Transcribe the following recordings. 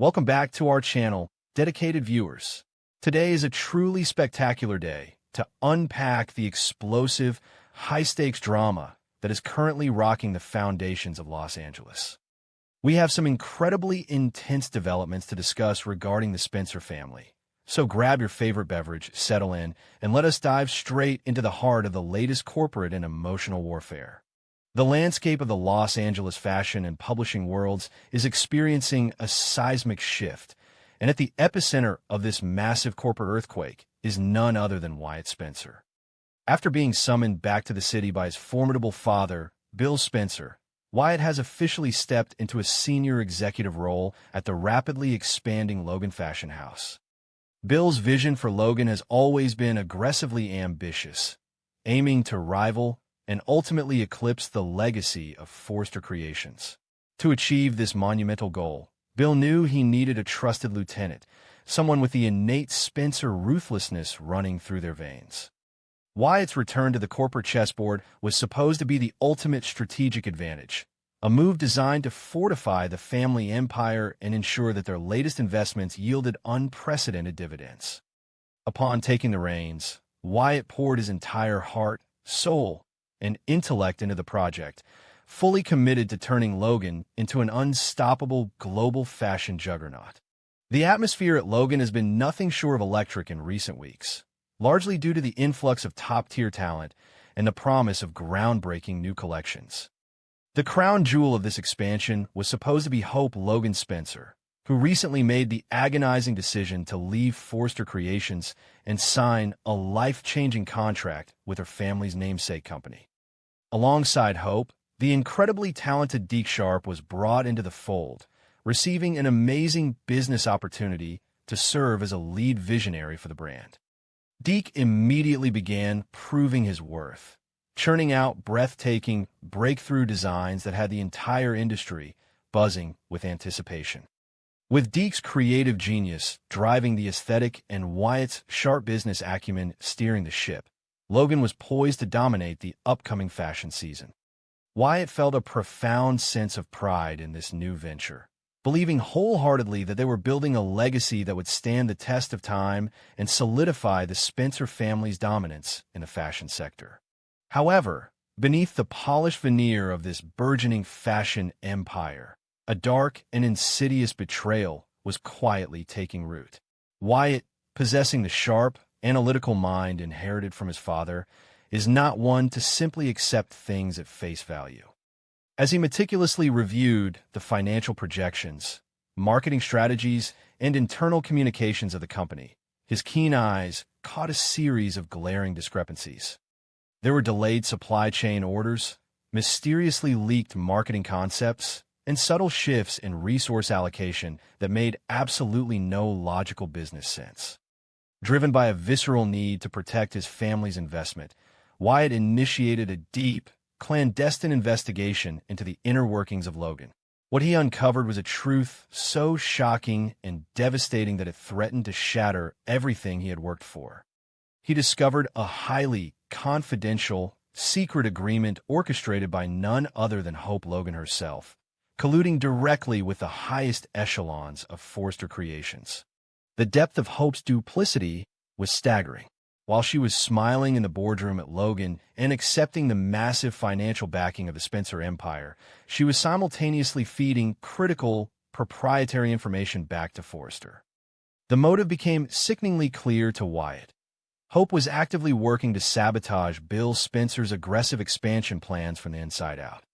Welcome back to our channel, dedicated viewers. Today is a truly spectacular day to unpack the explosive, high-stakes drama that is currently rocking the foundations of Los Angeles. We have some incredibly intense developments to discuss regarding the Spencer family. So grab your favorite beverage, settle in, and let us dive straight into the heart of the latest corporate and emotional warfare. The landscape of the Los Angeles fashion and publishing worlds is experiencing a seismic shift, and at the epicenter of this massive corporate earthquake is none other than Wyatt Spencer. After being summoned back to the city by his formidable father, Bill Spencer, Wyatt has officially stepped into a senior executive role at the rapidly expanding Logan fashion house. Bill's vision for Logan has always been aggressively ambitious, aiming to rival and ultimately eclipse the legacy of Forrester Creations. To achieve this monumental goal, Bill knew he needed a trusted lieutenant, someone with the innate Spencer ruthlessness running through their veins. Wyatt's return to the corporate chessboard was supposed to be the ultimate strategic advantage, a move designed to fortify the family empire and ensure that their latest investments yielded unprecedented dividends. Upon taking the reins, Wyatt poured his entire heart, soul, and intellect into the project, fully committed to turning Logan into an unstoppable global fashion juggernaut. The atmosphere at Logan has been nothing short of electric in recent weeks, largely due to the influx of top-tier talent and the promise of groundbreaking new collections. The crown jewel of this expansion was supposed to be Hope Logan Spencer, who recently made the agonizing decision to leave Forrester Creations and sign a life-changing contract with her family's namesake company. Alongside Hope, the incredibly talented Deke Sharp was brought into the fold, receiving an amazing business opportunity to serve as a lead visionary for the brand. Deke immediately began proving his worth, churning out breathtaking, breakthrough designs that had the entire industry buzzing with anticipation. With Deke's creative genius driving the aesthetic and Wyatt's sharp business acumen steering the ship, Logan was poised to dominate the upcoming fashion season. Wyatt felt a profound sense of pride in this new venture, believing wholeheartedly that they were building a legacy that would stand the test of time and solidify the Spencer family's dominance in the fashion sector. However, beneath the polished veneer of this burgeoning fashion empire, a dark and insidious betrayal was quietly taking root. Wyatt, possessing the sharp, analytical mind inherited from his father, is not one to simply accept things at face value. As he meticulously reviewed the financial projections, marketing strategies, and internal communications of the company, his keen eyes caught a series of glaring discrepancies. There were delayed supply chain orders, mysteriously leaked marketing concepts, and subtle shifts in resource allocation that made absolutely no logical business sense. Driven by a visceral need to protect his family's investment, Wyatt initiated a deep, clandestine investigation into the inner workings of Logan. What he uncovered was a truth so shocking and devastating that it threatened to shatter everything he had worked for. He discovered a highly confidential, secret agreement orchestrated by none other than Hope Logan herself, colluding directly with the highest echelons of Forrester Creations. The depth of Hope's duplicity was staggering. While she was smiling in the boardroom at Logan and accepting the massive financial backing of the Spencer empire, she was simultaneously feeding critical, proprietary information back to Forrester. The motive became sickeningly clear to Wyatt. Hope was actively working to sabotage Bill Spencer's aggressive expansion plans from the inside out.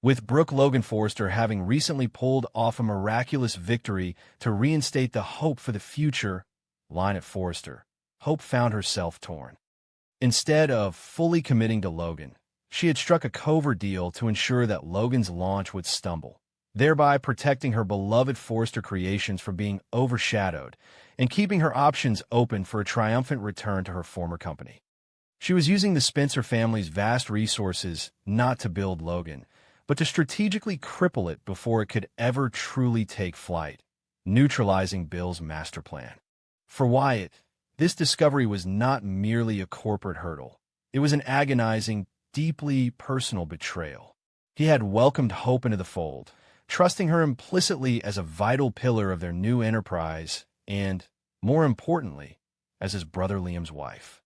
With Brooke Logan Forrester having recently pulled off a miraculous victory to reinstate the hope for the future line at Forrester, Hope found herself torn. Instead of fully committing to Logan, she had struck a covert deal to ensure that Logan's launch would stumble, thereby protecting her beloved Forrester Creations from being overshadowed and keeping her options open for a triumphant return to her former company. She was using the Spencer family's vast resources not to build Logan, but to strategically cripple it before it could ever truly take flight, neutralizing Bill's master plan. For Wyatt, this discovery was not merely a corporate hurdle. It was an agonizing, deeply personal betrayal. He had welcomed Hope into the fold, trusting her implicitly as a vital pillar of their new enterprise and, more importantly, as his brother Liam's wife.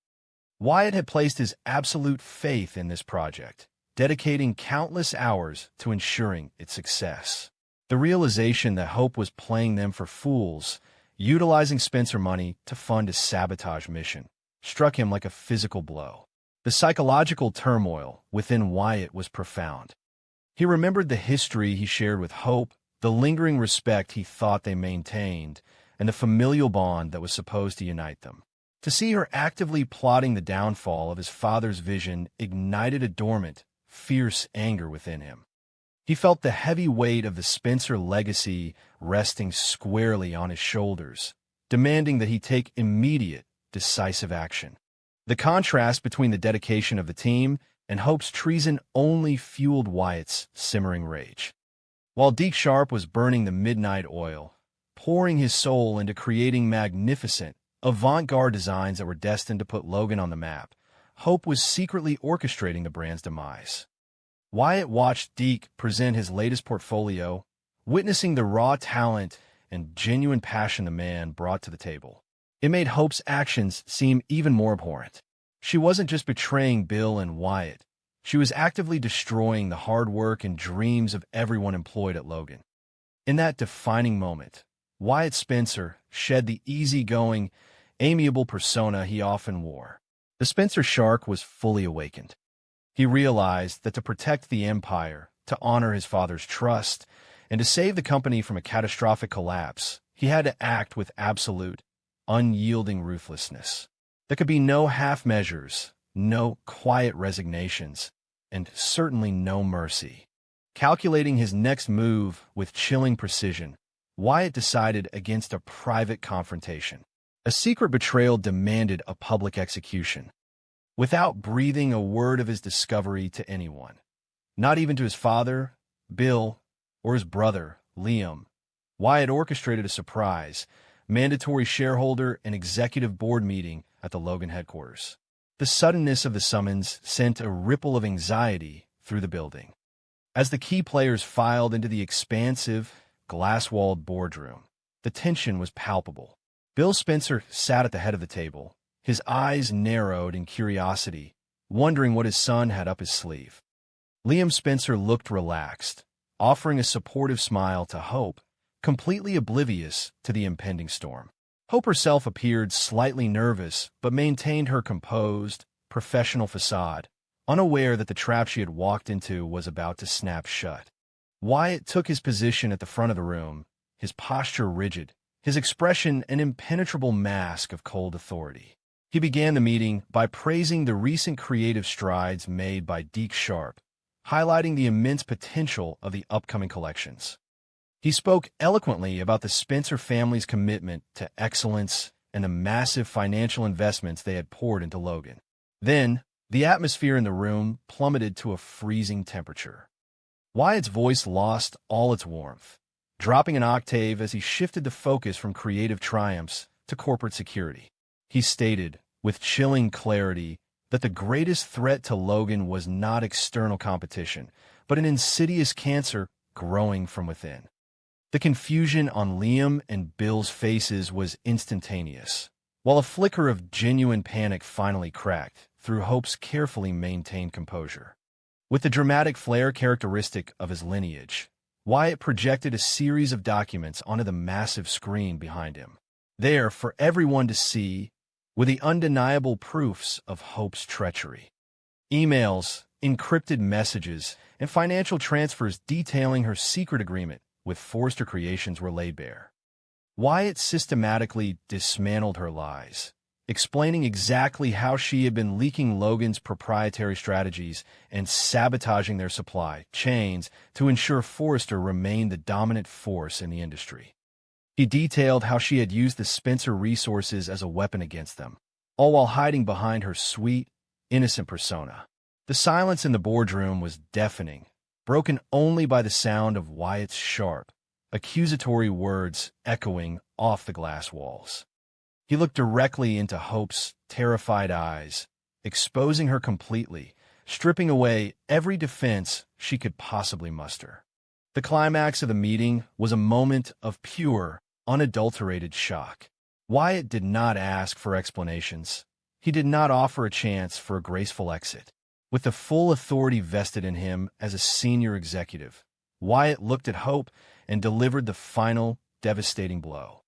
Wyatt had placed his absolute faith in this project, dedicating countless hours to ensuring its success. The realization that Hope was playing them for fools, utilizing Spencer money to fund a sabotage mission, struck him like a physical blow. The psychological turmoil within Wyatt was profound. He remembered the history he shared with Hope, the lingering respect he thought they maintained, and the familial bond that was supposed to unite them. To see her actively plotting the downfall of his father's vision ignited a dormant, fierce anger within him. He felt the heavy weight of the Spencer legacy resting squarely on his shoulders, demanding that he take immediate, decisive action. The contrast between the dedication of the team and Hope's treason only fueled Wyatt's simmering rage. While Deke Sharp was burning the midnight oil, pouring his soul into creating magnificent, avant-garde designs that were destined to put Logan on the map, Hope was secretly orchestrating the brand's demise. Wyatt watched Deke present his latest portfolio, witnessing the raw talent and genuine passion the man brought to the table. It made Hope's actions seem even more abhorrent. She wasn't just betraying Bill and Wyatt. She was actively destroying the hard work and dreams of everyone employed at Logan. In that defining moment, Wyatt Spencer shed the easygoing, amiable persona he often wore. The Spencer Shark was fully awakened. He realized that to protect the empire, to honor his father's trust, and to save the company from a catastrophic collapse, he had to act with absolute, unyielding ruthlessness. There could be no half measures, no quiet resignations, and certainly no mercy. Calculating his next move with chilling precision, Wyatt decided against a private confrontation. A secret betrayal demanded a public execution, without breathing a word of his discovery to anyone, not even to his father, Bill, or his brother, Liam. Wyatt orchestrated a surprise, mandatory shareholder and executive board meeting at the Logan headquarters. The suddenness of the summons sent a ripple of anxiety through the building. As the key players filed into the expansive, glass-walled boardroom, the tension was palpable. Bill Spencer sat at the head of the table, his eyes narrowed in curiosity, wondering what his son had up his sleeve. Liam Spencer looked relaxed, offering a supportive smile to Hope, completely oblivious to the impending storm. Hope herself appeared slightly nervous, but maintained her composed, professional facade, unaware that the trap she had walked into was about to snap shut. Wyatt took his position at the front of the room, his posture rigid, his expression an impenetrable mask of cold authority. He began the meeting by praising the recent creative strides made by Deke Sharp, highlighting the immense potential of the upcoming collections. He spoke eloquently about the Spencer family's commitment to excellence and the massive financial investments they had poured into Logan. Then, the atmosphere in the room plummeted to a freezing temperature. Wyatt's voice lost all its warmth, dropping an octave as he shifted the focus from creative triumphs to corporate security. He stated, with chilling clarity, that the greatest threat to Logan was not external competition, but an insidious cancer growing from within. The confusion on Liam and Bill's faces was instantaneous, while a flicker of genuine panic finally cracked through Hope's carefully maintained composure. With the dramatic flair characteristic of his lineage, Wyatt projected a series of documents onto the massive screen behind him. There, for everyone to see, were the undeniable proofs of Hope's treachery. Emails, encrypted messages, and financial transfers detailing her secret agreement with Forrester Creations were laid bare. Wyatt systematically dismantled her lies, explaining exactly how she had been leaking Logan's proprietary strategies and sabotaging their supply chains to ensure Forrester remained the dominant force in the industry. He detailed how she had used the Spencer resources as a weapon against them, all while hiding behind her sweet, innocent persona. The silence in the boardroom was deafening, broken only by the sound of Wyatt's sharp, accusatory words echoing off the glass walls. He looked directly into Hope's terrified eyes, exposing her completely, stripping away every defense she could possibly muster. The climax of the meeting was a moment of pure, unadulterated shock. Wyatt did not ask for explanations. He did not offer a chance for a graceful exit. With the full authority vested in him as a senior executive, Wyatt looked at Hope and delivered the final, devastating blow.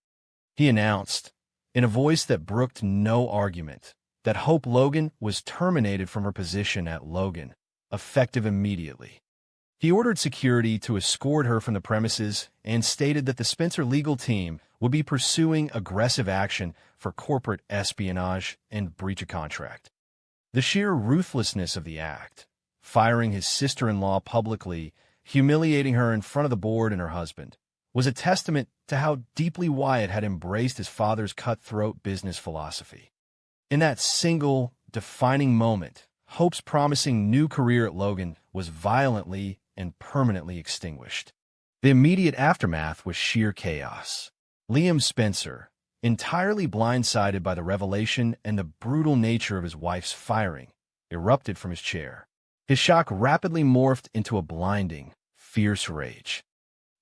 He announced, in a voice that brooked no argument, that Hope Logan was terminated from her position at Logan, effective immediately. He ordered security to escort her from the premises and stated that the Spencer legal team would be pursuing aggressive action for corporate espionage and breach of contract. The sheer ruthlessness of the act, firing his sister-in-law publicly, humiliating her in front of the board and her husband, was a testament to how deeply Wyatt had embraced his father's cutthroat business philosophy. In that single, defining moment, Hope's promising new career at Logan was violently and permanently extinguished. The immediate aftermath was sheer chaos. Liam Spencer, entirely blindsided by the revelation and the brutal nature of his wife's firing, erupted from his chair. His shock rapidly morphed into a blinding, fierce rage.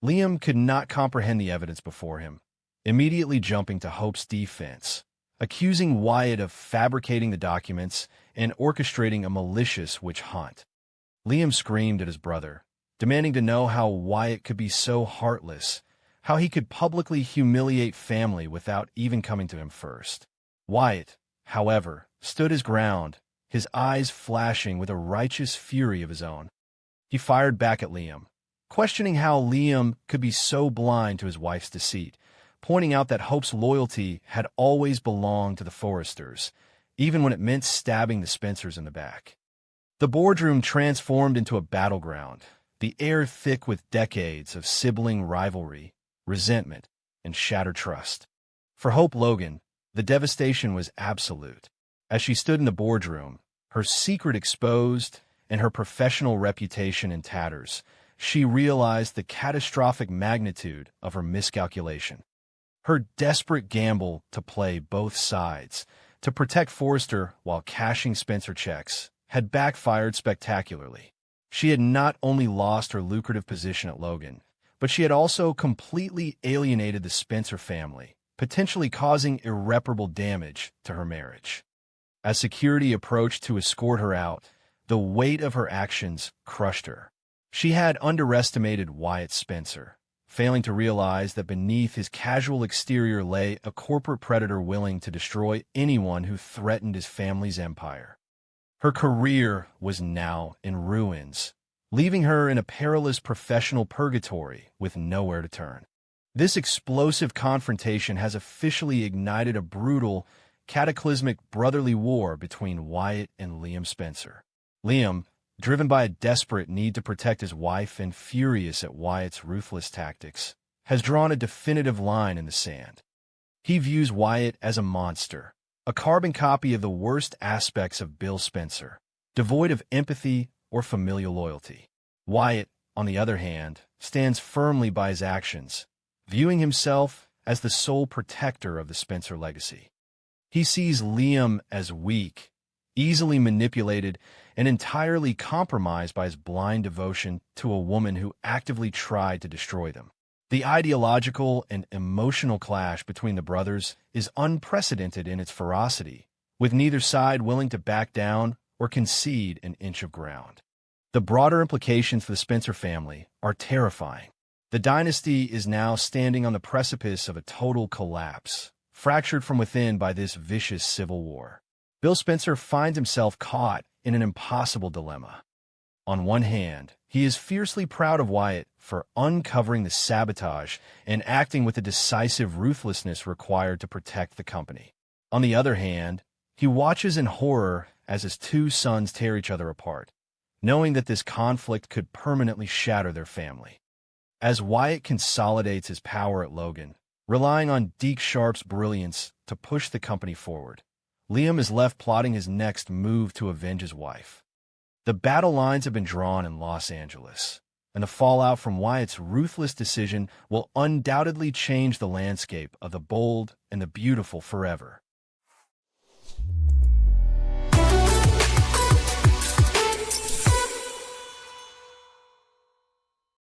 Liam could not comprehend the evidence before him, immediately jumping to Hope's defense, accusing Wyatt of fabricating the documents and orchestrating a malicious witch hunt. Liam screamed at his brother, demanding to know how Wyatt could be so heartless, how he could publicly humiliate family without even coming to him first. Wyatt, however, stood his ground, his eyes flashing with a righteous fury of his own. He fired back at Liam, questioning how Liam could be so blind to his wife's deceit, pointing out that Hope's loyalty had always belonged to the Forresters, even when it meant stabbing the Spencers in the back. The boardroom transformed into a battleground, the air thick with decades of sibling rivalry, resentment, and shattered trust. For Hope Logan, the devastation was absolute. As she stood in the boardroom, her secret exposed and her professional reputation in tatters, she realized the catastrophic magnitude of her miscalculation. Her desperate gamble to play both sides, to protect Forrester while cashing Spencer checks, had backfired spectacularly. She had not only lost her lucrative position at Logan, but she had also completely alienated the Spencer family, potentially causing irreparable damage to her marriage. As security approached to escort her out, the weight of her actions crushed her. She had underestimated Wyatt Spencer, failing to realize that beneath his casual exterior lay a corporate predator willing to destroy anyone who threatened his family's empire. Her career was now in ruins, leaving her in a perilous professional purgatory with nowhere to turn. This explosive confrontation has officially ignited a brutal, cataclysmic brotherly war between Wyatt and Liam Spencer. Liam, driven by a desperate need to protect his wife and furious at Wyatt's ruthless tactics, has drawn a definitive line in the sand. He views Wyatt as a monster, a carbon copy of the worst aspects of Bill Spencer, devoid of empathy or familial loyalty. Wyatt, on the other hand, stands firmly by his actions, viewing himself as the sole protector of the Spencer legacy. He sees Liam as weak, easily manipulated, and entirely compromised by his blind devotion to a woman who actively tried to destroy them. The ideological and emotional clash between the brothers is unprecedented in its ferocity, with neither side willing to back down or concede an inch of ground. The broader implications for the Spencer family are terrifying. The dynasty is now standing on the precipice of a total collapse, fractured from within by this vicious civil war. Bill Spencer finds himself caught in an impossible dilemma. On one hand, he is fiercely proud of Wyatt for uncovering the sabotage and acting with the decisive ruthlessness required to protect the company. On the other hand, he watches in horror as his two sons tear each other apart, knowing that this conflict could permanently shatter their family. As Wyatt consolidates his power at Logan, relying on Deke Sharp's brilliance to push the company forward, Liam is left plotting his next move to avenge his wife. The battle lines have been drawn in Los Angeles, and the fallout from Wyatt's ruthless decision will undoubtedly change the landscape of the bold and the beautiful forever.